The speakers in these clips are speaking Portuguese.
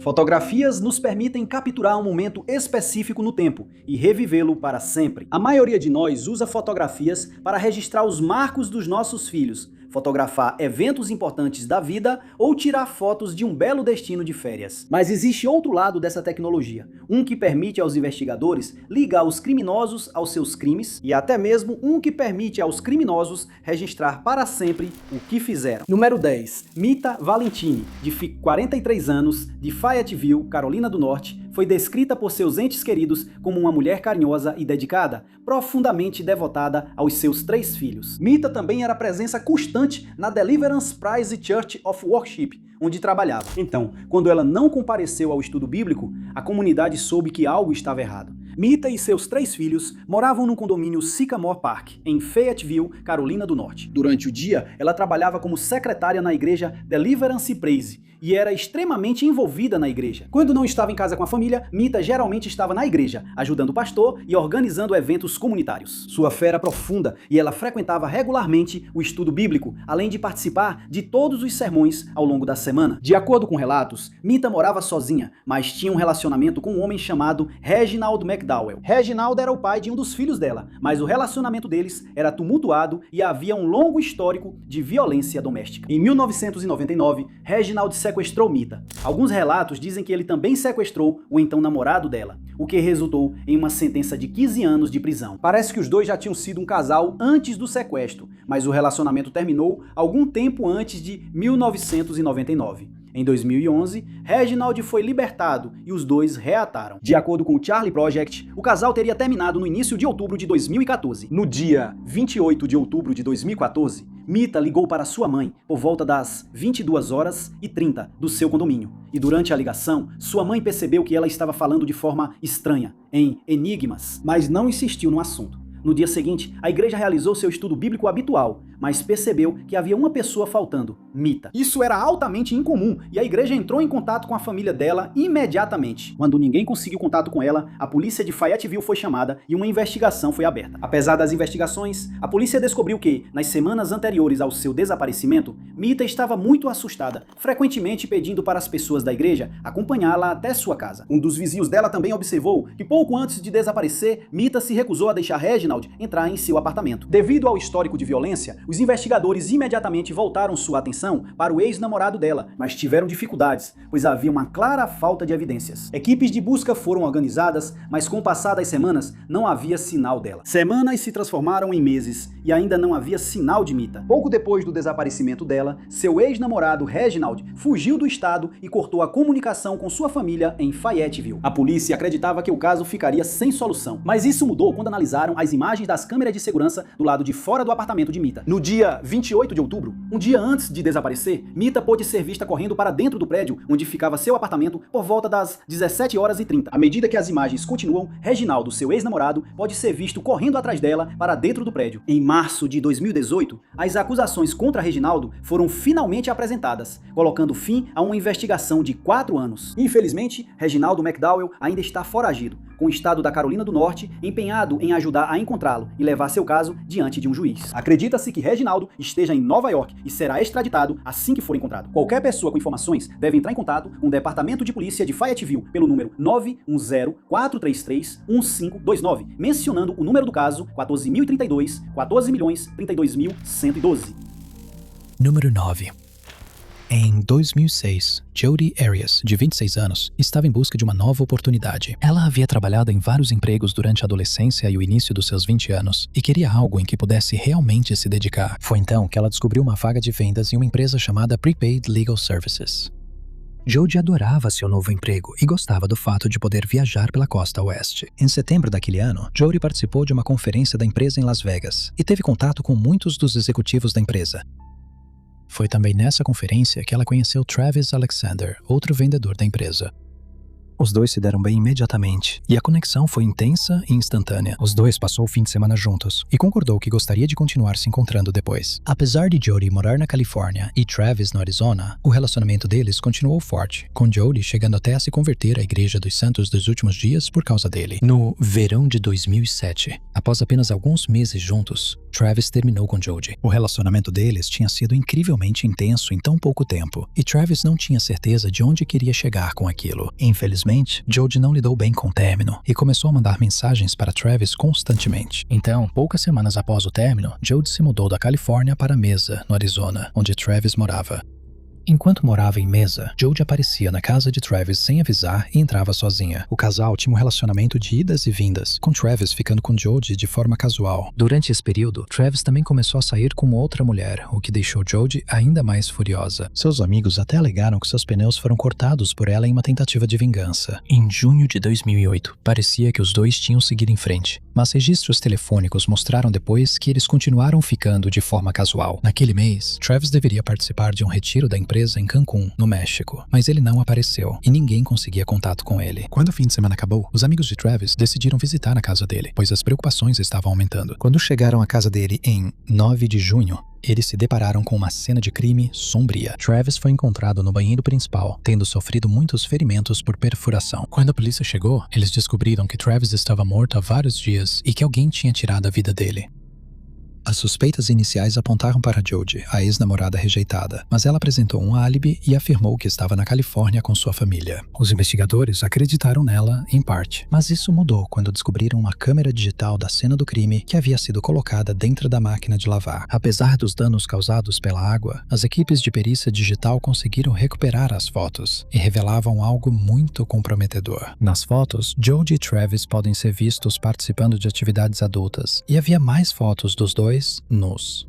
Fotografias nos permitem capturar um momento específico no tempo e revivê-lo para sempre. A maioria de nós usa fotografias para registrar os marcos dos nossos filhos, fotografar eventos importantes da vida ou tirar fotos de um belo destino de férias. Mas existe outro lado dessa tecnologia, um que permite aos investigadores ligar os criminosos aos seus crimes e até mesmo um que permite aos criminosos registrar para sempre o que fizeram. Número 10. Mita Valentini, de 43 anos, de Fayetteville, Carolina do Norte, foi descrita por seus entes queridos como uma mulher carinhosa e dedicada, profundamente devotada aos seus 3 filhos. Mita também era presença constante na Deliverance Praise Church of Worship, onde trabalhava. Então, quando ela não compareceu ao estudo bíblico, a comunidade soube que algo estava errado. Mita e seus 3 filhos moravam no condomínio Sycamore Park, em Fayetteville, Carolina do Norte. Durante o dia, ela trabalhava como secretária na igreja Deliverance Praise e era extremamente envolvida na igreja. Quando não estava em casa com a família, Mita geralmente estava na igreja, ajudando o pastor e organizando eventos comunitários. Sua fé era profunda e ela frequentava regularmente o estudo bíblico, além de participar de todos os sermões ao longo da semana. De acordo com relatos, Mita morava sozinha, mas tinha um relacionamento com um homem chamado Reginald McDowell. Reginald era o pai de um dos filhos dela, mas o relacionamento deles era tumultuado e havia um longo histórico de violência doméstica. Em 1999, Reginald sequestrou Mita. Alguns relatos dizem que ele também sequestrou o então namorado dela, o que resultou em uma sentença de 15 anos de prisão. Parece que os dois já tinham sido um casal antes do sequestro, mas o relacionamento terminou algum tempo antes de 1999. Em 2011, Reginald foi libertado e os dois reataram. De acordo com o Charlie Project, o casal teria terminado no início de outubro de 2014. No dia 28 de outubro de 2014, Mita ligou para sua mãe por volta das 22h30 do seu condomínio. E durante a ligação, sua mãe percebeu que ela estava falando de forma estranha, em enigmas, mas não insistiu no assunto. No dia seguinte, a igreja realizou seu estudo bíblico habitual, mas percebeu que havia uma pessoa faltando, Mita. Isso era altamente incomum e a igreja entrou em contato com a família dela imediatamente. Quando ninguém conseguiu contato com ela, a polícia de Fayetteville foi chamada e uma investigação foi aberta. Apesar das investigações, a polícia descobriu que, nas semanas anteriores ao seu desaparecimento, Mita estava muito assustada, frequentemente pedindo para as pessoas da igreja acompanhá-la até sua casa. Um dos vizinhos dela também observou que pouco antes de desaparecer, Mita se recusou a deixar Reginald entrar em seu apartamento. Devido ao histórico de violência, os investigadores imediatamente voltaram sua atenção para o ex-namorado dela, mas tiveram dificuldades, pois havia uma clara falta de evidências. Equipes de busca foram organizadas, mas com o passar das semanas, não havia sinal dela. Semanas se transformaram em meses e ainda não havia sinal de Mita. Pouco depois do desaparecimento dela, seu ex-namorado Reginald fugiu do estado e cortou a comunicação com sua família em Fayetteville. A polícia acreditava que o caso ficaria sem solução, mas isso mudou quando analisaram as imagens das câmeras de segurança do lado de fora do apartamento de Mita. No dia 28 de outubro, um dia antes de desaparecer, Mita pôde ser vista correndo para dentro do prédio onde ficava seu apartamento por volta das 17h30. À medida que as imagens continuam, Reginaldo, seu ex-namorado, pode ser visto correndo atrás dela para dentro do prédio. Em março de 2018, as acusações contra Reginaldo foram finalmente apresentadas, colocando fim a uma investigação de 4 anos. Infelizmente, Reginaldo McDowell ainda está foragido, com o estado da Carolina do Norte empenhado em ajudar a encontrá-lo e levar seu caso diante de um juiz. Acredita-se que Reginaldo esteja em Nova York e será extraditado assim que for encontrado. Qualquer pessoa com informações deve entrar em contato com o Departamento de Polícia de Fayetteville pelo número 910-433-1529, mencionando o número do caso 14.032, 14.032.112. Número 9. Em 2006, Jodi Arias, de 26 anos, estava em busca de uma nova oportunidade. Ela havia trabalhado em vários empregos durante a adolescência e o início dos seus 20 anos e queria algo em que pudesse realmente se dedicar. Foi então que ela descobriu uma vaga de vendas em uma empresa chamada Prepaid Legal Services. Jodi adorava seu novo emprego e gostava do fato de poder viajar pela costa oeste. Em setembro daquele ano, Jodi participou de uma conferência da empresa em Las Vegas e teve contato com muitos dos executivos da empresa. Foi também nessa conferência que ela conheceu Travis Alexander, outro vendedor da empresa. Os dois se deram bem imediatamente, e a conexão foi intensa e instantânea. Os dois passou o fim de semana juntos, e concordou que gostaria de continuar se encontrando depois. Apesar de Jody morar na Califórnia e Travis no Arizona, o relacionamento deles continuou forte, com Jody chegando até a se converter à Igreja dos Santos dos Últimos Dias por causa dele. No verão de 2007, após apenas alguns meses juntos, Travis terminou com Jody. O relacionamento deles tinha sido incrivelmente intenso em tão pouco tempo, e Travis não tinha certeza de onde queria chegar com aquilo. Infelizmente, Jody não lidou bem com o término e começou a mandar mensagens para Travis constantemente. Então, poucas semanas após o término, Jody se mudou da Califórnia para Mesa, no Arizona, onde Travis morava. Enquanto morava em Mesa, Jody aparecia na casa de Travis sem avisar e entrava sozinha. O casal tinha um relacionamento de idas e vindas, com Travis ficando com Jody de forma casual. Durante esse período, Travis também começou a sair com outra mulher, o que deixou Jody ainda mais furiosa. Seus amigos até alegaram que seus pneus foram cortados por ela em uma tentativa de vingança. Em junho de 2008, parecia que os dois tinham seguido em frente, mas registros telefônicos mostraram depois que eles continuaram ficando de forma casual. Naquele mês, Travis deveria participar de um retiro da empresa em Cancún, no México, mas ele não apareceu e ninguém conseguia contato com ele. Quando o fim de semana acabou, os amigos de Travis decidiram visitar a casa dele, pois as preocupações estavam aumentando. Quando chegaram à casa dele em 9 de junho, eles se depararam com uma cena de crime sombria. Travis foi encontrado no banheiro principal, tendo sofrido muitos ferimentos por perfuração. Quando a polícia chegou, eles descobriram que Travis estava morto há vários dias e que alguém tinha tirado a vida dele. As suspeitas iniciais apontaram para Jody, a ex-namorada rejeitada, mas ela apresentou um álibi e afirmou que estava na Califórnia com sua família. Os investigadores acreditaram nela, em parte, mas isso mudou quando descobriram uma câmera digital da cena do crime que havia sido colocada dentro da máquina de lavar. Apesar dos danos causados pela água, as equipes de perícia digital conseguiram recuperar as fotos e revelavam algo muito comprometedor. Nas fotos, Jody e Travis podem ser vistos participando de atividades adultas, e havia mais fotos dos dois nus.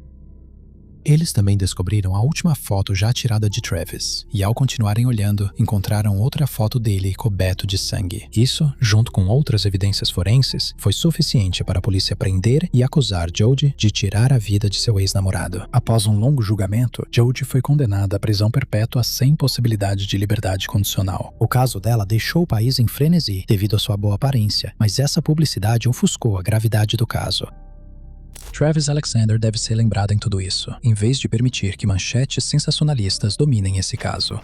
Eles também descobriram a última foto já tirada de Travis, e ao continuarem olhando, encontraram outra foto dele coberto de sangue. Isso, junto com outras evidências forenses, foi suficiente para a polícia prender e acusar Jody de tirar a vida de seu ex-namorado. Após um longo julgamento, Jody foi condenada à prisão perpétua sem possibilidade de liberdade condicional. O caso dela deixou o país em frenesi devido à sua boa aparência, mas essa publicidade ofuscou a gravidade do caso. Travis Alexander deve ser lembrado em tudo isso, em vez de permitir que manchetes sensacionalistas dominem esse caso.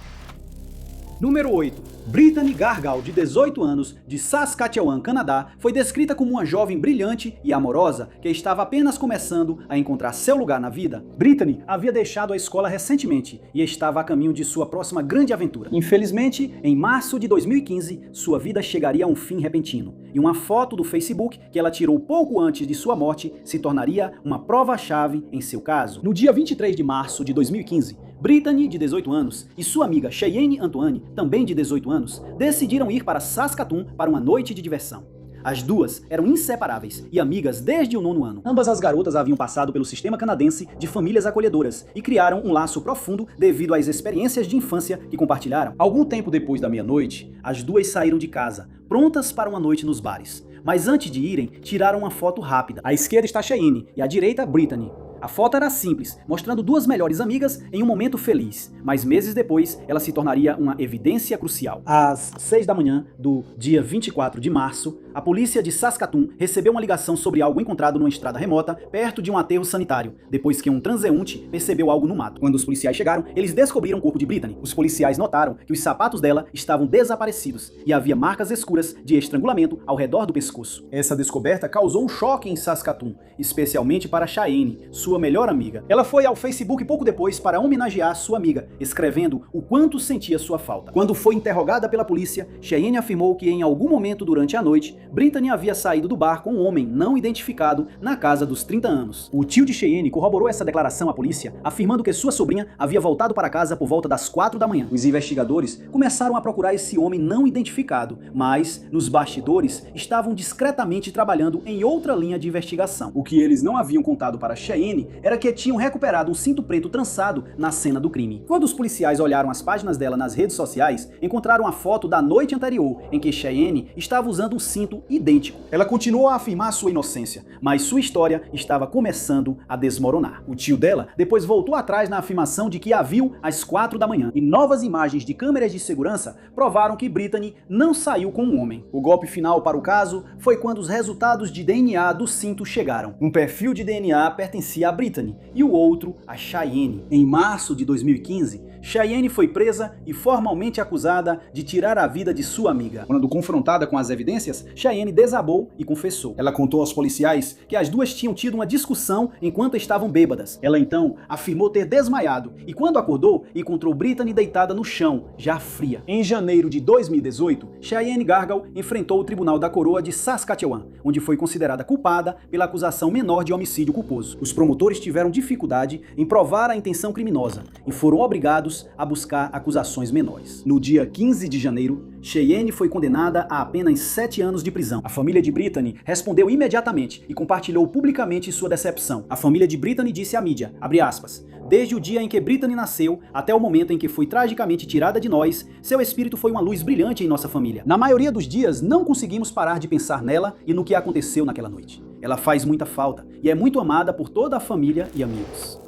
Número 8. Brittany Gargal, de 18 anos, de Saskatchewan, Canadá, foi descrita como uma jovem brilhante e amorosa que estava apenas começando a encontrar seu lugar na vida. Brittany havia deixado a escola recentemente e estava a caminho de sua próxima grande aventura. Infelizmente, em março de 2015, sua vida chegaria a um fim repentino, e uma foto do Facebook que ela tirou pouco antes de sua morte se tornaria uma prova-chave em seu caso. No dia 23 de março de 2015, Brittany, de 18 anos, e sua amiga Cheyenne Antoine, também de 18 anos, decidiram ir para Saskatoon para uma noite de diversão. As duas eram inseparáveis e amigas desde o 9º ano. Ambas as garotas haviam passado pelo sistema canadense de famílias acolhedoras e criaram um laço profundo devido às experiências de infância que compartilharam. Algum tempo depois da meia-noite, as duas saíram de casa, prontas para uma noite nos bares. Mas antes de irem, tiraram uma foto rápida. À esquerda está Cheyenne e à direita Brittany. A foto era simples, mostrando duas melhores amigas em um momento feliz, mas meses depois ela se tornaria uma evidência crucial. Às 6 da manhã do dia 24 de março, a polícia de Saskatoon recebeu uma ligação sobre algo encontrado numa estrada remota perto de um aterro sanitário, depois que um transeunte percebeu algo no mato. Quando os policiais chegaram, eles descobriram o corpo de Brittany. Os policiais notaram que os sapatos dela estavam desaparecidos e havia marcas escuras de estrangulamento ao redor do pescoço. Essa descoberta causou um choque em Saskatoon, especialmente para Cheyenne, sua melhor amiga. Ela foi ao Facebook pouco depois para homenagear sua amiga, escrevendo o quanto sentia sua falta. Quando foi interrogada pela polícia, Cheyenne afirmou que em algum momento durante a noite, Brittany havia saído do bar com um homem não identificado na casa dos 30 anos. O tio de Cheyenne corroborou essa declaração à polícia, afirmando que sua sobrinha havia voltado para casa por volta das 4 da manhã. Os investigadores começaram a procurar esse homem não identificado, mas, nos bastidores, estavam discretamente trabalhando em outra linha de investigação. O que eles não haviam contado para Cheyenne Cheyenne era que tinham recuperado um cinto preto trançado na cena do crime. Quando os policiais olharam as páginas dela nas redes sociais, encontraram a foto da noite anterior em que Cheyenne estava usando um cinto idêntico. Ela continuou a afirmar sua inocência, mas sua história estava começando a desmoronar. O tio dela depois voltou atrás na afirmação de que a viu às 4 da manhã, e novas imagens de câmeras de segurança provaram que Brittany não saiu com um homem. O golpe final para o caso foi quando os resultados de DNA do cinto chegaram. Um perfil de DNA pertencia a Brittany e o outro a Cheyenne. Em março de 2015, Cheyenne foi presa e formalmente acusada de tirar a vida de sua amiga. Quando confrontada com as evidências, Cheyenne desabou e confessou. Ela contou aos policiais que as duas tinham tido uma discussão enquanto estavam bêbadas. Ela então afirmou ter desmaiado e quando acordou, encontrou Brittany deitada no chão, já fria. Em janeiro de 2018, Cheyenne Gargal enfrentou o Tribunal da Coroa de Saskatchewan, onde foi considerada culpada pela acusação menor de homicídio culposo. Os promotores tiveram dificuldade em provar a intenção criminosa e foram obrigados a buscar acusações menores. No dia 15 de janeiro, Cheyenne foi condenada a apenas 7 anos de prisão. A família de Brittany respondeu imediatamente e compartilhou publicamente sua decepção. A família de Brittany disse à mídia, abre aspas, desde o dia em que Brittany nasceu até o momento em que foi tragicamente tirada de nós, seu espírito foi uma luz brilhante em nossa família. Na maioria dos dias, não conseguimos parar de pensar nela e no que aconteceu naquela noite. Ela faz muita falta e é muito amada por toda a família e amigos.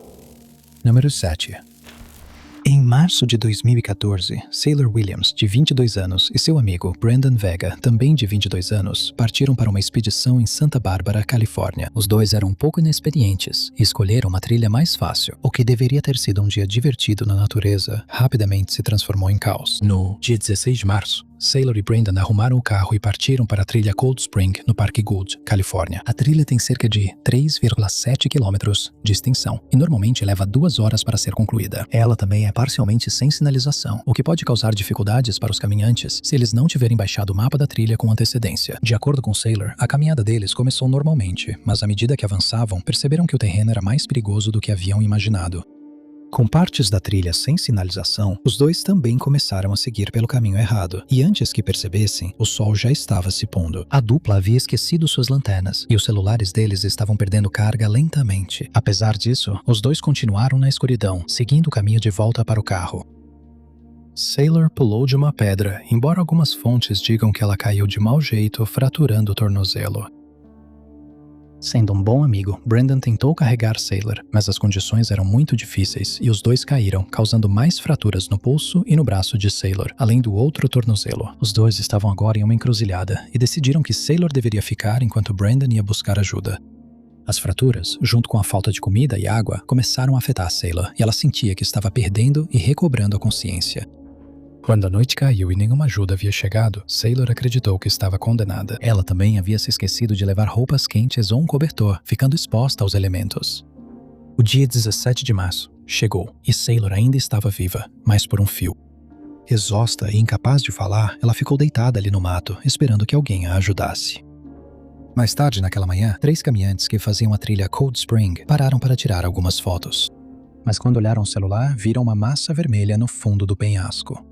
Número 7. Em março de 2014, Sailor Williams, de 22 anos, e seu amigo Brandon Vega, também de 22 anos, partiram para uma expedição em Santa Bárbara, Califórnia. Os dois eram um pouco inexperientes e escolheram uma trilha mais fácil. O que deveria ter sido um dia divertido na natureza, rapidamente se transformou em caos. No dia 16 de março, Sailor e Brandon arrumaram o carro e partiram para a trilha Cold Spring, no Parque Gould, Califórnia. A trilha tem cerca de 3,7 quilômetros de extensão e normalmente leva 2 horas para ser concluída. Ela também é parcialmente sem sinalização, o que pode causar dificuldades para os caminhantes se eles não tiverem baixado o mapa da trilha com antecedência. De acordo com Sailor, a caminhada deles começou normalmente, mas à medida que avançavam, perceberam que o terreno era mais perigoso do que haviam imaginado. Com partes da trilha sem sinalização, os dois também começaram a seguir pelo caminho errado, e antes que percebessem, o sol já estava se pondo. A dupla havia esquecido suas lanternas, e os celulares deles estavam perdendo carga lentamente. Apesar disso, os dois continuaram na escuridão, seguindo o caminho de volta para o carro. Sailor pulou de uma pedra, embora algumas fontes digam que ela caiu de mau jeito, fraturando o tornozelo. Sendo um bom amigo, Brandon tentou carregar Sailor, mas as condições eram muito difíceis e os dois caíram, causando mais fraturas no pulso e no braço de Sailor, além do outro tornozelo. Os dois estavam agora em uma encruzilhada e decidiram que Sailor deveria ficar enquanto Brandon ia buscar ajuda. As fraturas, junto com a falta de comida e água, começaram a afetar Sailor e ela sentia que estava perdendo e recobrando a consciência. Quando a noite caiu e nenhuma ajuda havia chegado, Sailor acreditou que estava condenada. Ela também havia se esquecido de levar roupas quentes ou um cobertor, ficando exposta aos elementos. O dia 17 de março chegou e Sailor ainda estava viva, mas por um fio. Exausta e incapaz de falar, ela ficou deitada ali no mato, esperando que alguém a ajudasse. Mais tarde naquela manhã, 3 caminhantes que faziam a trilha Cold Spring pararam para tirar algumas fotos. Mas quando olharam o celular, viram uma massa vermelha no fundo do penhasco.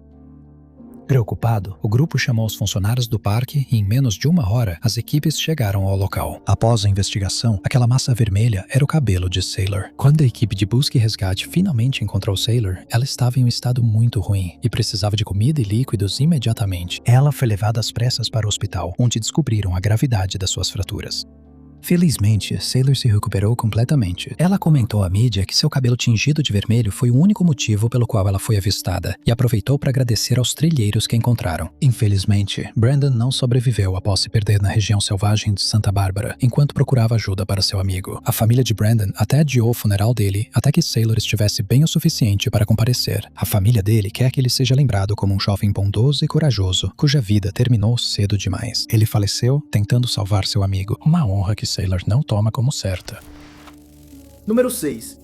Preocupado, o grupo chamou os funcionários do parque e em menos de 1 hora, as equipes chegaram ao local. Após a investigação, aquela massa vermelha era o cabelo de Sailor. Quando a equipe de busca e resgate finalmente encontrou Sailor, ela estava em um estado muito ruim e precisava de comida e líquidos imediatamente. Ela foi levada às pressas para o hospital, onde descobriram a gravidade das suas fraturas. Felizmente, Sailor se recuperou completamente. Ela comentou à mídia que seu cabelo tingido de vermelho foi o único motivo pelo qual ela foi avistada e aproveitou para agradecer aos trilheiros que encontraram. Infelizmente, Brandon não sobreviveu após se perder na região selvagem de Santa Bárbara, enquanto procurava ajuda para seu amigo. A família de Brandon até adiou o funeral dele até que Sailor estivesse bem o suficiente para comparecer. A família dele quer que ele seja lembrado como um jovem bondoso e corajoso, cuja vida terminou cedo demais. Ele faleceu tentando salvar seu amigo, uma honra que Sailor não toma como certa. Número 6.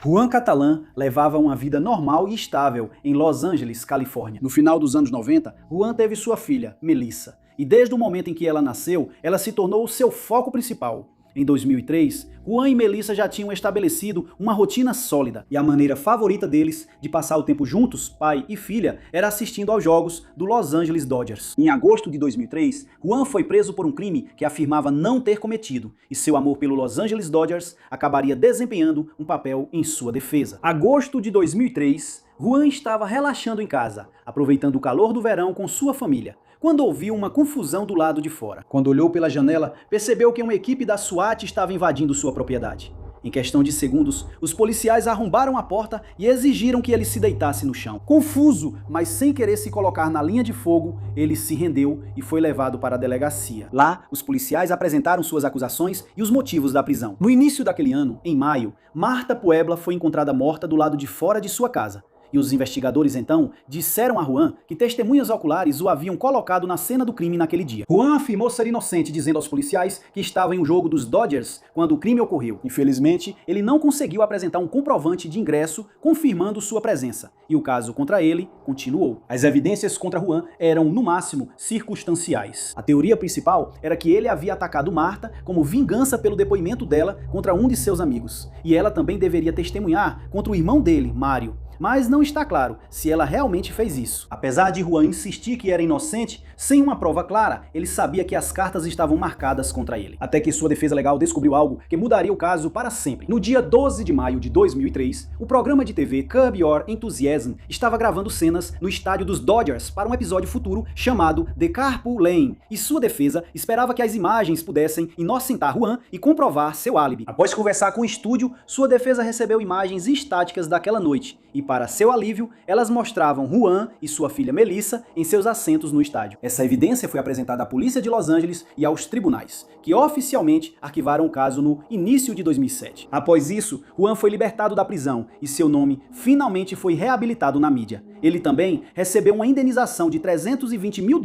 Juan Catalán levava uma vida normal e estável em Los Angeles, Califórnia. No final dos anos 90, Juan teve sua filha, Melissa, e desde o momento em que ela nasceu, ela se tornou o seu foco principal. Em 2003, Juan e Melissa já tinham estabelecido uma rotina sólida e a maneira favorita deles de passar o tempo juntos, pai e filha, era assistindo aos jogos do Los Angeles Dodgers. Em agosto de 2003, Juan foi preso por um crime que afirmava não ter cometido e seu amor pelo Los Angeles Dodgers acabaria desempenhando um papel em sua defesa. Agosto de 2003, Juan estava relaxando em casa, aproveitando o calor do verão com sua família, quando ouviu uma confusão do lado de fora. Quando olhou pela janela, percebeu que uma equipe da SWAT estava invadindo sua propriedade. Em questão de segundos, os policiais arrombaram a porta e exigiram que ele se deitasse no chão. Confuso, mas sem querer se colocar na linha de fogo, ele se rendeu e foi levado para a delegacia. Lá, os policiais apresentaram suas acusações e os motivos da prisão. No início daquele ano, em maio, Marta Puebla foi encontrada morta do lado de fora de sua casa. E os investigadores, então, disseram a Juan que testemunhas oculares o haviam colocado na cena do crime naquele dia. Juan afirmou ser inocente, dizendo aos policiais que estava em um jogo dos Dodgers quando o crime ocorreu. Infelizmente, ele não conseguiu apresentar um comprovante de ingresso confirmando sua presença, e o caso contra ele continuou. As evidências contra Juan eram, no máximo, circunstanciais. A teoria principal era que ele havia atacado Marta como vingança pelo depoimento dela contra um de seus amigos, e ela também deveria testemunhar contra o irmão dele, Mário. Mas não está claro se ela realmente fez isso. Apesar de Juan insistir que era inocente, sem uma prova clara, ele sabia que as cartas estavam marcadas contra ele. Até que sua defesa legal descobriu algo que mudaria o caso para sempre. No dia 12 de maio de 2003, o programa de TV Curb Your Enthusiasm estava gravando cenas no estádio dos Dodgers para um episódio futuro chamado The Carpool Lane, e sua defesa esperava que as imagens pudessem inocentar Juan e comprovar seu álibi. Após conversar com o estúdio, sua defesa recebeu imagens estáticas daquela noite, e para seu alívio, elas mostravam Juan e sua filha Melissa em seus assentos no estádio. Essa evidência foi apresentada à polícia de Los Angeles e aos tribunais, que oficialmente arquivaram o caso no início de 2007. Após isso, Juan foi libertado da prisão e seu nome finalmente foi reabilitado na mídia. Ele também recebeu uma indenização de $320 mil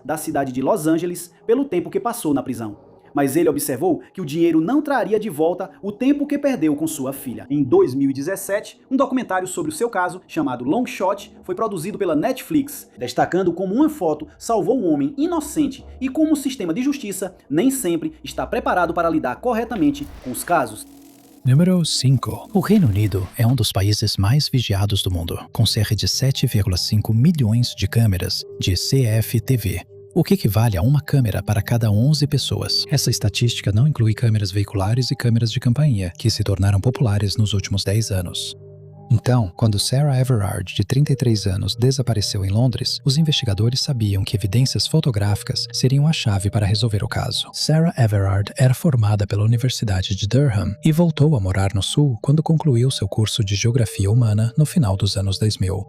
da cidade de Los Angeles pelo tempo que passou na prisão. Mas ele observou que o dinheiro não traria de volta o tempo que perdeu com sua filha. Em 2017, um documentário sobre o seu caso, chamado Long Shot, foi produzido pela Netflix, destacando como uma foto salvou um homem inocente e como o sistema de justiça nem sempre está preparado para lidar corretamente com os casos. Número 5. O Reino Unido é um dos países mais vigiados do mundo, com cerca de 7,5 milhões de câmeras de CFTV. O que equivale a uma câmera para cada 11 pessoas. Essa estatística não inclui câmeras veiculares e câmeras de campainha, que se tornaram populares nos últimos 10 anos. Então, quando Sarah Everard, de 33 anos, desapareceu em Londres, os investigadores sabiam que evidências fotográficas seriam a chave para resolver o caso. Sarah Everard era formada pela Universidade de Durham e voltou a morar no Sul quando concluiu seu curso de Geografia Humana no final dos anos 2000.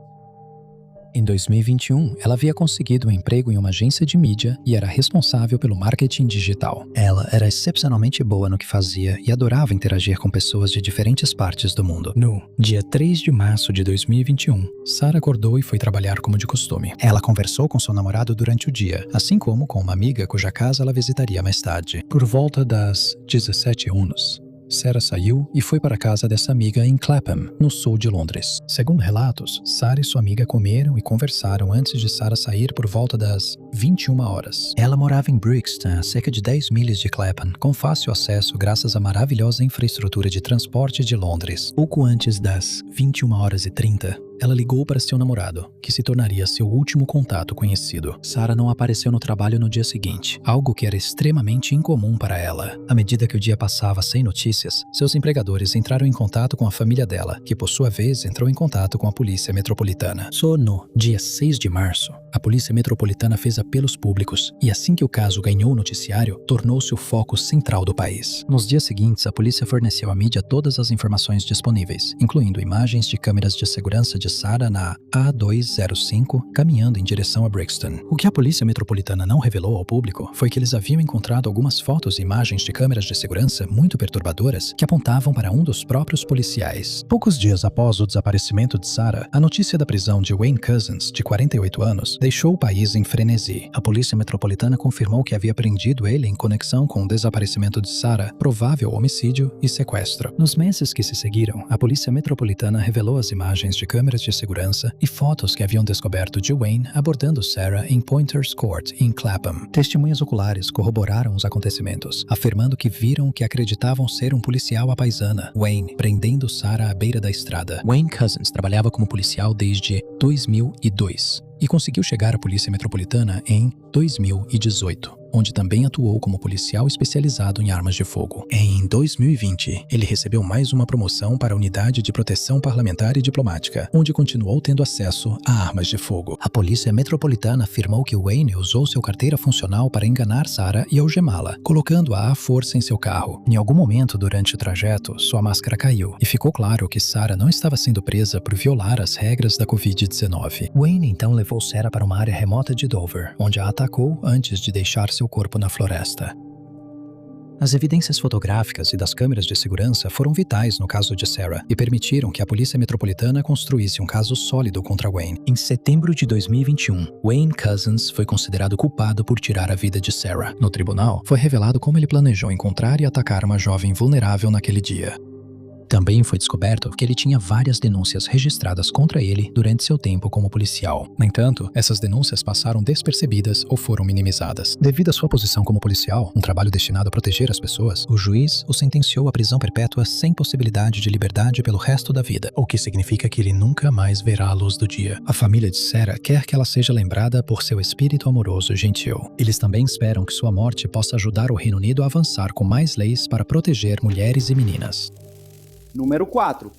Em 2021, ela havia conseguido um emprego em uma agência de mídia e era responsável pelo marketing digital. Ela era excepcionalmente boa no que fazia e adorava interagir com pessoas de diferentes partes do mundo. No dia 3 de março de 2021, Sarah acordou e foi trabalhar como de costume. Ela conversou com seu namorado durante o dia, assim como com uma amiga cuja casa ela visitaria mais tarde. Por volta das 17h, Sarah saiu e foi para a casa dessa amiga em Clapham, no sul de Londres. Segundo relatos, Sarah e sua amiga comeram e conversaram antes de Sarah sair por volta das 21h. Ela morava em Brixton, a cerca de 10 milhas de Clapham, com fácil acesso graças à maravilhosa infraestrutura de transporte de Londres. Pouco antes das 21h30, ela ligou para seu namorado, que se tornaria seu último contato conhecido. Sarah não apareceu no trabalho no dia seguinte, algo que era extremamente incomum para ela. À medida que o dia passava sem notícias, seus empregadores entraram em contato com a família dela, que por sua vez entrou em contato com a Polícia Metropolitana. Só no dia 6 de março, a Polícia Metropolitana fez apelos públicos e assim que o caso ganhou o noticiário, tornou-se o foco central do país. Nos dias seguintes, a polícia forneceu à mídia todas as informações disponíveis, incluindo imagens de câmeras de segurança de Sarah na A205, caminhando em direção a Brixton. O que a Polícia Metropolitana não revelou ao público foi que eles haviam encontrado algumas fotos e imagens de câmeras de segurança muito perturbadoras que apontavam para um dos próprios policiais. Poucos dias após o desaparecimento de Sarah, a notícia da prisão de Wayne Couzens, de 48 anos, deixou o país em frenesi. A polícia metropolitana confirmou que havia prendido ele em conexão com o desaparecimento de Sarah, provável homicídio e sequestro. Nos meses que se seguiram, a polícia metropolitana revelou as imagens de câmeras de segurança e fotos que haviam descoberto de Wayne abordando Sarah em Pointers Court, em Clapham. Testemunhas oculares corroboraram os acontecimentos, afirmando que viram o que acreditavam ser um policial à paisana, Wayne, prendendo Sarah à beira da estrada. Wayne Couzens trabalhava como policial desde 2002 e conseguiu chegar à Polícia Metropolitana em 2018, onde também atuou como policial especializado em armas de fogo. Em 2020, ele recebeu mais uma promoção para a Unidade de Proteção Parlamentar e Diplomática, onde continuou tendo acesso a armas de fogo. A Polícia Metropolitana afirmou que Wayne usou sua carteira funcional para enganar Sarah e algemá-la, colocando-a à força em seu carro. Em algum momento durante o trajeto, sua máscara caiu e ficou claro que Sarah não estava sendo presa por violar as regras da Covid-19. Wayne então levou Sarah para uma área remota de Dover, onde a atacou antes de deixar seu corpo na floresta. As evidências fotográficas e das câmeras de segurança foram vitais no caso de Sarah e permitiram que a Polícia Metropolitana construísse um caso sólido contra Wayne. Em setembro de 2021, Wayne Couzens foi considerado culpado por tirar a vida de Sarah. No tribunal, foi revelado como ele planejou encontrar e atacar uma jovem vulnerável naquele dia. Também foi descoberto que ele tinha várias denúncias registradas contra ele durante seu tempo como policial. No entanto, essas denúncias passaram despercebidas ou foram minimizadas. Devido à sua posição como policial, um trabalho destinado a proteger as pessoas, o juiz o sentenciou à prisão perpétua sem possibilidade de liberdade pelo resto da vida, o que significa que ele nunca mais verá a luz do dia. A família de Sarah quer que ela seja lembrada por seu espírito amoroso e gentil. Eles também esperam que sua morte possa ajudar o Reino Unido a avançar com mais leis para proteger mulheres e meninas. Número 4.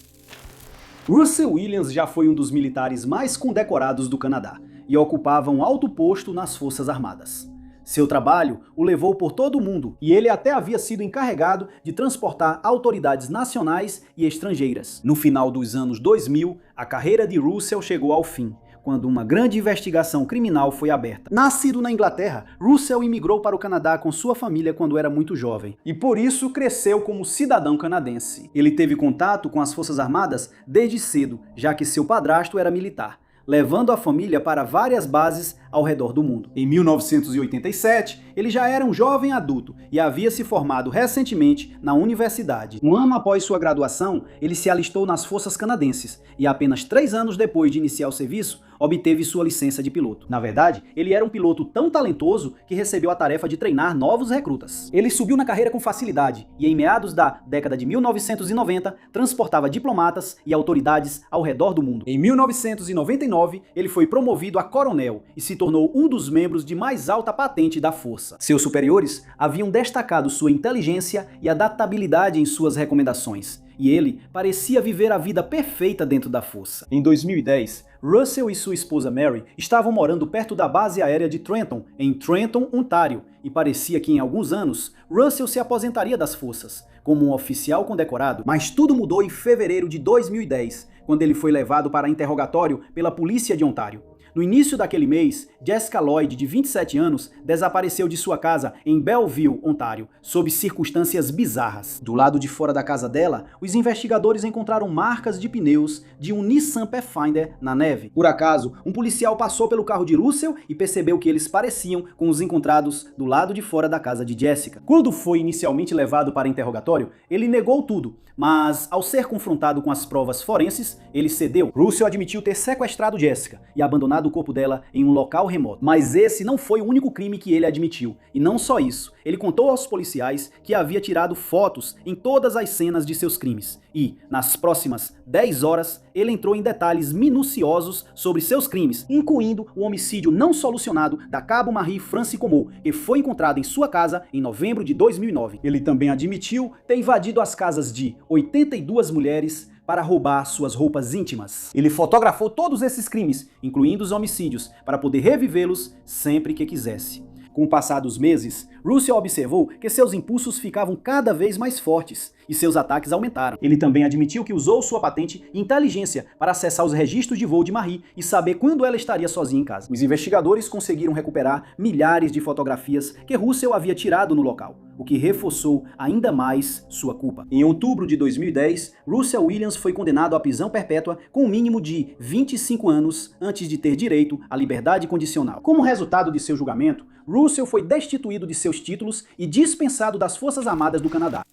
Russell Williams já foi um dos militares mais condecorados do Canadá e ocupava um alto posto nas Forças Armadas. Seu trabalho o levou por todo o mundo e ele até havia sido encarregado de transportar autoridades nacionais e estrangeiras. No final dos anos 2000, a carreira de Russell chegou ao fim, quando uma grande investigação criminal foi aberta. Nascido na Inglaterra, Russell imigrou para o Canadá com sua família quando era muito jovem, e por isso cresceu como cidadão canadense. Ele teve contato com as Forças Armadas desde cedo, já que seu padrasto era militar, levando a família para várias bases ao redor do mundo. Em 1987, ele já era um jovem adulto e havia se formado recentemente na universidade. Um ano após sua graduação, ele se alistou nas Forças Canadenses e apenas 3 anos depois de iniciar o serviço, obteve sua licença de piloto. Na verdade, ele era um piloto tão talentoso que recebeu a tarefa de treinar novos recrutas. Ele subiu na carreira com facilidade e, em meados da década de 1990, transportava diplomatas e autoridades ao redor do mundo. Em 1999, ele foi promovido a coronel e se tornou um dos membros de mais alta patente da força. Seus superiores haviam destacado sua inteligência e adaptabilidade em suas recomendações, e ele parecia viver a vida perfeita dentro da força. Em 2010, Russell e sua esposa Mary estavam morando perto da base aérea de Trenton, em Trenton, Ontário, e parecia que em alguns anos Russell se aposentaria das forças, como um oficial condecorado. Mas tudo mudou em fevereiro de 2010, quando ele foi levado para interrogatório pela polícia de Ontário. No início daquele mês, Jessica Lloyd, de 27 anos, desapareceu de sua casa em Belleville, Ontário, sob circunstâncias bizarras. Do lado de fora da casa dela, os investigadores encontraram marcas de pneus de um Nissan Pathfinder na neve. Por acaso, um policial passou pelo carro de Russell e percebeu que eles pareciam com os encontrados do lado de fora da casa de Jessica. Quando foi inicialmente levado para interrogatório, ele negou tudo, mas ao ser confrontado com as provas forenses, ele cedeu. Russell admitiu ter sequestrado Jessica e abandonado o corpo dela em um local remoto. Mas esse não foi o único crime que ele admitiu. E não só isso, ele contou aos policiais que havia tirado fotos em todas as cenas de seus crimes. E, nas próximas 10 horas, ele entrou em detalhes minuciosos sobre seus crimes, incluindo o homicídio não solucionado da Cabo Marie France Comeau, que foi encontrado em sua casa em novembro de 2009. Ele também admitiu ter invadido as casas de 82 mulheres para roubar suas roupas íntimas. Ele fotografou todos esses crimes, incluindo os homicídios, para poder revivê-los sempre que quisesse. Com o passar dos meses, Russell observou que seus impulsos ficavam cada vez mais fortes e seus ataques aumentaram. Ele também admitiu que usou sua patente e inteligência para acessar os registros de voo de Marie e saber quando ela estaria sozinha em casa. Os investigadores conseguiram recuperar milhares de fotografias que Russell havia tirado no local, o que reforçou ainda mais sua culpa. Em outubro de 2010, Russell Williams foi condenado à prisão perpétua com um mínimo de 25 anos antes de ter direito à liberdade condicional. Como resultado de seu julgamento, Russell foi destituído de seus títulos e dispensado das Forças Armadas do Canadá.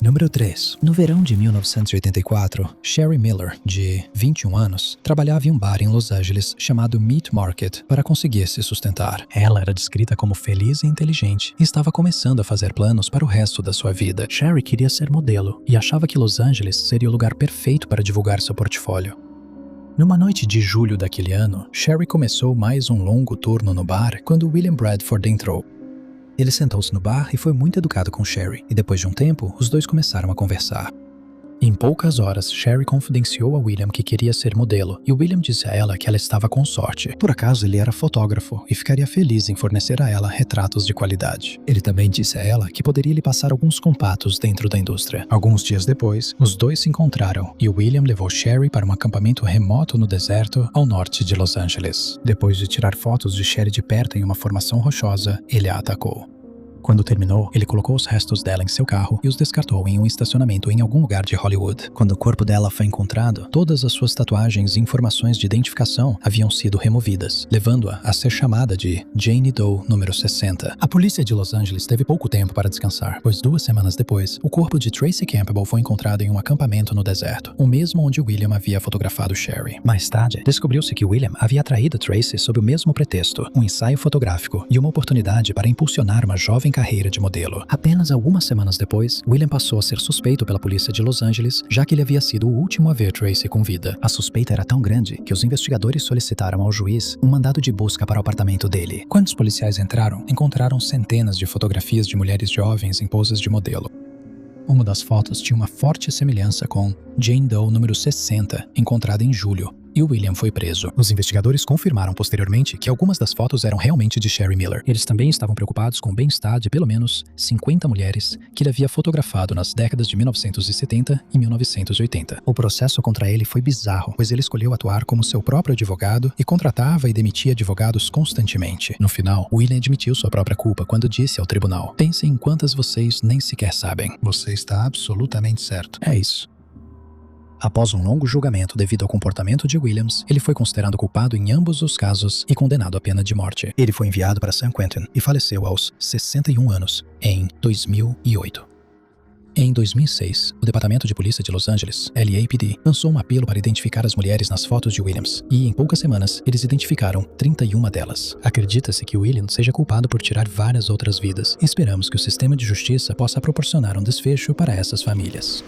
Número 3. No verão de 1984, Sherry Miller, de 21 anos, trabalhava em um bar em Los Angeles chamado Meat Market para conseguir se sustentar. Ela era descrita como feliz e inteligente e estava começando a fazer planos para o resto da sua vida. Sherry queria ser modelo e achava que Los Angeles seria o lugar perfeito para divulgar seu portfólio. Numa noite de julho daquele ano, Sherry começou mais um longo turno no bar quando William Bradford entrou. Ele sentou-se no bar e foi muito educado com Sherry, e depois de um tempo, os dois começaram a conversar. Em poucas horas, Sherry confidenciou a William que queria ser modelo, e William disse a ela que ela estava com sorte. Por acaso, ele era fotógrafo e ficaria feliz em fornecer a ela retratos de qualidade. Ele também disse a ela que poderia lhe passar alguns contatos dentro da indústria. Alguns dias depois, os dois se encontraram, e William levou Sherry para um acampamento remoto no deserto ao norte de Los Angeles. Depois de tirar fotos de Sherry de perto em uma formação rochosa, ele a atacou. Quando terminou, ele colocou os restos dela em seu carro e os descartou em um estacionamento em algum lugar de Hollywood. Quando o corpo dela foi encontrado, todas as suas tatuagens e informações de identificação haviam sido removidas, levando-a a ser chamada de Jane Doe número 60. A polícia de Los Angeles teve pouco tempo para descansar, pois 2 semanas depois, o corpo de Tracy Campbell foi encontrado em um acampamento no deserto, o mesmo onde William havia fotografado Sherry. Mais tarde, descobriu-se que William havia atraído Tracy sob o mesmo pretexto, um ensaio fotográfico e uma oportunidade para impulsionar uma jovem carreira de modelo. Apenas algumas semanas depois, William passou a ser suspeito pela polícia de Los Angeles, já que ele havia sido o último a ver Tracy com vida. A suspeita era tão grande que os investigadores solicitaram ao juiz um mandado de busca para o apartamento dele. Quando os policiais encontraram centenas de fotografias de mulheres jovens em poses de modelo. Uma das fotos tinha uma forte semelhança com Jane Doe número 60, encontrada em julho, e William foi preso. Os investigadores confirmaram posteriormente que algumas das fotos eram realmente de Sherry Miller. Eles também estavam preocupados com o bem-estar de pelo menos 50 mulheres que ele havia fotografado nas décadas de 1970 e 1980. O processo contra ele foi bizarro, pois ele escolheu atuar como seu próprio advogado e contratava e demitia advogados constantemente. No final, William admitiu sua própria culpa quando disse ao tribunal: "Pensem em quantas vocês nem sequer sabem. Você está absolutamente certo." É isso. Após um longo julgamento devido ao comportamento de Williams, ele foi considerado culpado em ambos os casos e condenado à pena de morte. Ele foi enviado para San Quentin e faleceu aos 61 anos, em 2008. Em 2006, o Departamento de Polícia de Los Angeles, LAPD, lançou um apelo para identificar as mulheres nas fotos de Williams, e em poucas semanas, eles identificaram 31 delas. Acredita-se que Williams seja culpado por tirar várias outras vidas, e esperamos que o sistema de justiça possa proporcionar um desfecho para essas famílias.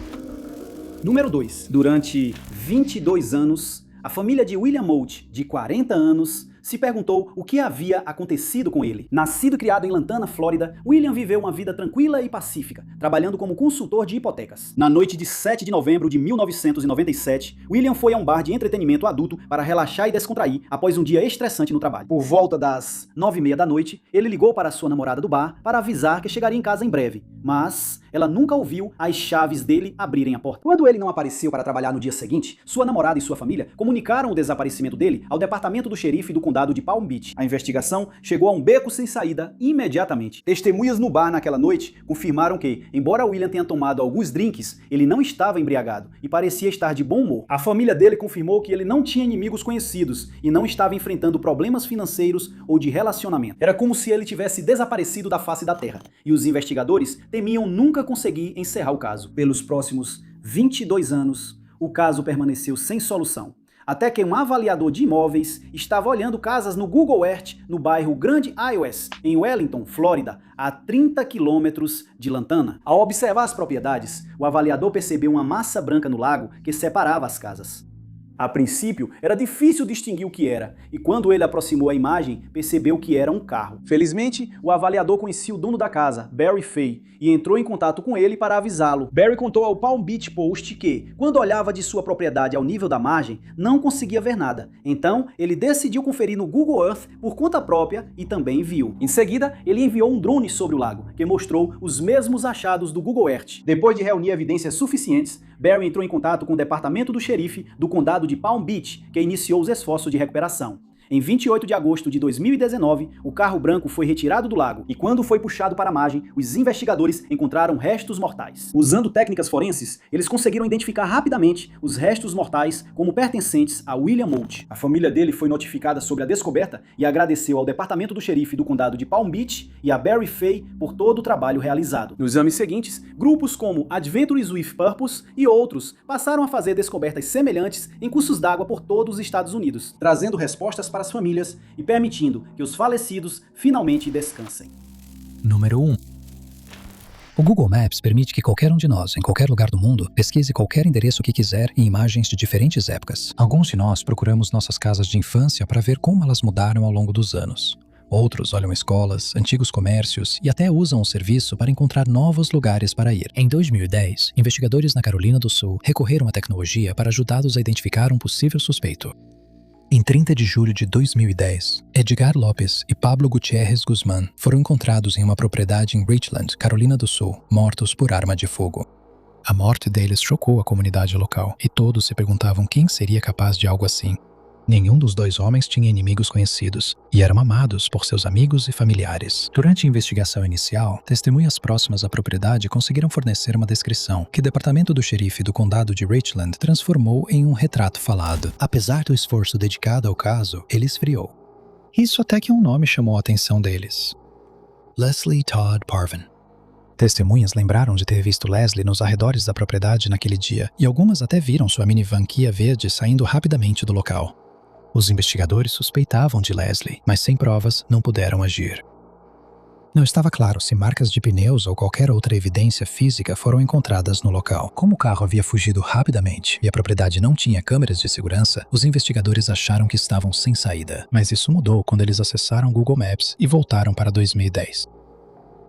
Número 2. Durante 22 anos, a família de William Moult, de 40 anos, se perguntou o que havia acontecido com ele. Nascido e criado em Lantana, Flórida, William viveu uma vida tranquila e pacífica, trabalhando como consultor de hipotecas. Na noite de 7 de novembro de 1997, William foi a um bar de entretenimento adulto para relaxar e descontrair após um dia estressante no trabalho. Por volta das 9h30 da noite, ele ligou para sua namorada do bar para avisar que chegaria em casa em breve, mas ela nunca ouviu as chaves dele abrirem a porta. Quando ele não apareceu para trabalhar no dia seguinte, sua namorada e sua família comunicaram o desaparecimento dele ao departamento do xerife do condado de Palm Beach. A investigação chegou a um beco sem saída imediatamente. Testemunhas no bar naquela noite confirmaram que, embora William tenha tomado alguns drinks, ele não estava embriagado e parecia estar de bom humor. A família dele confirmou que ele não tinha inimigos conhecidos e não estava enfrentando problemas financeiros ou de relacionamento. Era como se ele tivesse desaparecido da face da terra, e os investigadores temiam nunca conseguir encerrar o caso. Pelos próximos 22 anos, o caso permaneceu sem solução, até que um avaliador de imóveis estava olhando casas no Google Earth no bairro Grand Ios, em Wellington, Flórida, a 30 quilômetros de Lantana. Ao observar as propriedades, o avaliador percebeu uma massa branca no lago que separava as casas. A princípio, era difícil distinguir o que era, e quando ele aproximou a imagem, percebeu que era um carro. Felizmente, o avaliador conhecia o dono da casa, Barry Fay, e entrou em contato com ele para avisá-lo. Barry contou ao Palm Beach Post que, quando olhava de sua propriedade ao nível da margem, não conseguia ver nada. Então, ele decidiu conferir no Google Earth por conta própria e também viu. Em seguida, ele enviou um drone sobre o lago, que mostrou os mesmos achados do Google Earth. Depois de reunir evidências suficientes, Barry entrou em contato com o departamento do xerife do condado de Palm Beach, que iniciou os esforços de recuperação. Em 28 de agosto de 2019, o carro branco foi retirado do lago e quando foi puxado para a margem, os investigadores encontraram restos mortais. Usando técnicas forenses, eles conseguiram identificar rapidamente os restos mortais como pertencentes a William Moult. A família dele foi notificada sobre a descoberta e agradeceu ao departamento do xerife do condado de Palm Beach e a Barry Fay por todo o trabalho realizado. Nos anos seguintes, grupos como Adventures with Purpose e outros passaram a fazer descobertas semelhantes em cursos d'água por todos os Estados Unidos, trazendo respostas para as famílias e permitindo que os falecidos finalmente descansem. Número 1. O Google Maps permite que qualquer um de nós, em qualquer lugar do mundo, pesquise qualquer endereço que quiser em imagens de diferentes épocas. Alguns de nós procuramos nossas casas de infância para ver como elas mudaram ao longo dos anos. Outros olham escolas, antigos comércios e até usam o serviço para encontrar novos lugares para ir. Em 2010, investigadores na Carolina do Sul recorreram à tecnologia para ajudá-los a identificar um possível suspeito. Em 30 de julho de 2010, Edgar Lopes e Pablo Gutierrez Guzmán foram encontrados em uma propriedade em Richland, Carolina do Sul, mortos por arma de fogo. A morte deles chocou a comunidade local e todos se perguntavam quem seria capaz de algo assim. Nenhum dos dois homens tinha inimigos conhecidos e eram amados por seus amigos e familiares. Durante a investigação inicial, testemunhas próximas à propriedade conseguiram fornecer uma descrição que o departamento do xerife do condado de Richland transformou em um retrato falado. Apesar do esforço dedicado ao caso, ele esfriou. Isso até que um nome chamou a atenção deles: Leslie Todd Parvin. Testemunhas lembraram de ter visto Leslie nos arredores da propriedade naquele dia, e algumas até viram sua minivan Kia verde saindo rapidamente do local. Os investigadores suspeitavam de Leslie, mas sem provas não puderam agir. Não estava claro se marcas de pneus ou qualquer outra evidência física foram encontradas no local. Como o carro havia fugido rapidamente e a propriedade não tinha câmeras de segurança, os investigadores acharam que estavam sem saída. Mas isso mudou quando eles acessaram Google Maps e voltaram para 2010.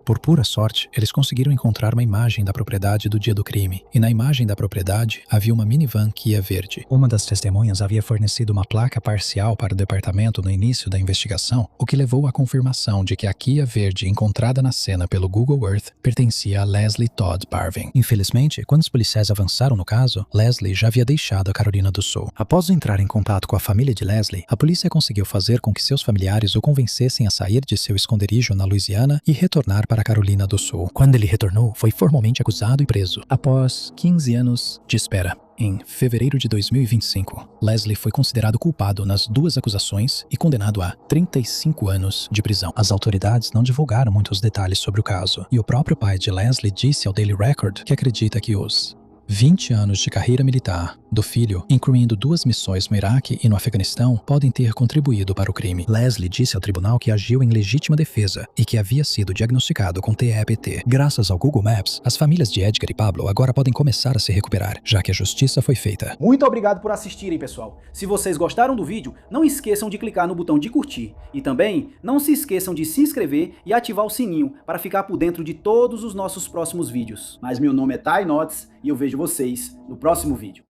Por pura sorte, eles conseguiram encontrar uma imagem da propriedade do dia do crime, e na imagem da propriedade havia uma minivan Kia verde. Uma das testemunhas havia fornecido uma placa parcial para o departamento no início da investigação, o que levou à confirmação de que a Kia verde encontrada na cena pelo Google Earth pertencia a Leslie Todd Parvin. Infelizmente, quando os policiais avançaram no caso, Leslie já havia deixado a Carolina do Sul. Após entrar em contato com a família de Leslie, a polícia conseguiu fazer com que seus familiares o convencessem a sair de seu esconderijo na Louisiana e retornar para a Carolina do Sul. Quando ele retornou, foi formalmente acusado e preso, após 15 anos de espera. Em fevereiro de 2025, Leslie foi considerado culpado nas duas acusações e condenado a 35 anos de prisão. As autoridades não divulgaram muitos detalhes sobre o caso, e o próprio pai de Leslie disse ao Daily Record que acredita que os 20 anos de carreira militar do filho, incluindo 2 missões no Iraque e no Afeganistão, podem ter contribuído para o crime. Leslie disse ao tribunal que agiu em legítima defesa e que havia sido diagnosticado com TEPT. Graças ao Google Maps, as famílias de Edgar e Pablo agora podem começar a se recuperar, já que a justiça foi feita. Muito obrigado por assistirem, pessoal. Se vocês gostaram do vídeo, não esqueçam de clicar no botão de curtir. E também não se esqueçam de se inscrever e ativar o sininho para ficar por dentro de todos os nossos próximos vídeos. Mas meu nome é Ty Notts e eu vejo vocês no próximo vídeo.